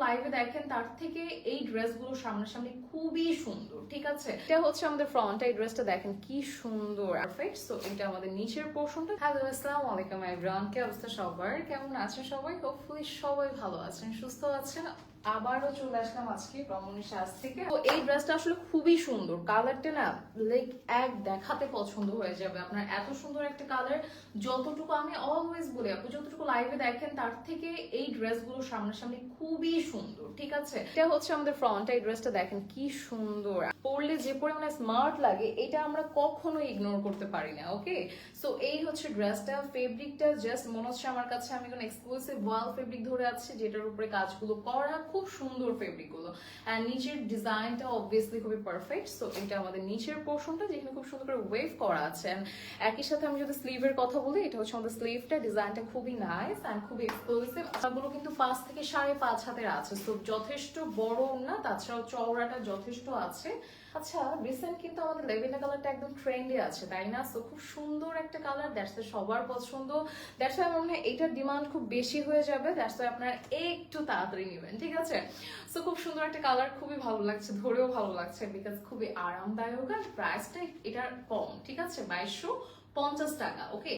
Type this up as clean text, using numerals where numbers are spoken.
লাইভে দেখেন তার থেকে এই ড্রেসগুলো সামনাসামনি খুবই সুন্দর। ঠিক আছে, এটা হচ্ছে আমাদের ফ্রন্ট, এই ড্রেসটা দেখেন কি সুন্দর, পারফেক্ট। সো এটা আমাদের নিচের পোর্শনটা। হ্যালো, আসসালামু আলাইকুম এভরিওয়ান, কি অবস্থা সবার, কেমন আছেন সবাই? হোপফুলি সবাই ভালো আছেন, সুস্থ আছেন। আবারও চলে আসলাম আজকে রমণী সাজ থেকে। তো এই ড্রেসটা আসলে খুবই সুন্দর, কালারটা না লাইক এক দেখাতে পছন্দ হয়ে যাবে আপনার, এত সুন্দর একটা কালার। যতটুকু আমি অলওয়েজ বলি আপু, যতটুকু লাইভে দেখেন তার থেকে এই ড্রেসগুলো সামনাসামনি খুবই সুন্দর। ঠিক আছে, এটা হচ্ছে আমাদের ফ্রন্ট, এই ড্রেসটা দেখেন কি সুন্দর, পরলে যে পরিমাণে স্মার্ট লাগে এটা আমরা কখনো ইগনোর করতে পারি না। ওকে, সো এই হচ্ছে ড্রেসটা, ফেব্রিকটা জাস্ট মনে হচ্ছে আমার কাছে আমি কোনো এক্সক্লুসিভ ওয়াল ফেব্রিক ধরে আছি, যেটার উপরে কাজগুলো করা, খুব সুন্দর ফেব্রিক গুলো। এন্ড নিচের ডিজাইনটা অবভিয়াসলি খুবই পারফেক্ট। সো এটা আমাদের নিচের পোর্শনটা, যেখানে খুব সুন্দর করে ওয়েভ করা আছে। এন্ড একই সাথে আমি যদি স্লিভের কথা বলি, এটা হচ্ছে আমাদের স্লিভটা, ডিজাইনটা খুবই নাইস এন্ড খুবই এক্সক্লুসিভ। এগুলো কিন্তু 5 থেকে 5.5 হাতের আছে, তো যথেষ্ট বড় না, তাছাড়াও চওড়াটা যথেষ্ট আছে। আচ্ছা, রিসেন্ট কিন্তু আমাদের লেভেন্ডার কালারটা একদম ট্রেন্ডে আছে, তাই না? সো খুব সুন্দর একটা কালার, দ্যাটস সবার পছন্দ। দ্যাটস আমার মনে হয় এটার ডিমান্ড খুব বেশি হয়ে যাবে, দ্যাটস আপনারা একটু তাড়াতাড়ি নেবেন। ঠিক আছে, সো খুব সুন্দর একটা কালার, খুবই ভালো লাগছে, ধরেও ভালো লাগছে, বিকজ খুবই আরামদায়ক। আর প্রাইসটা এটার কম, ঠিক আছে, 2250 টাকা। ওকে,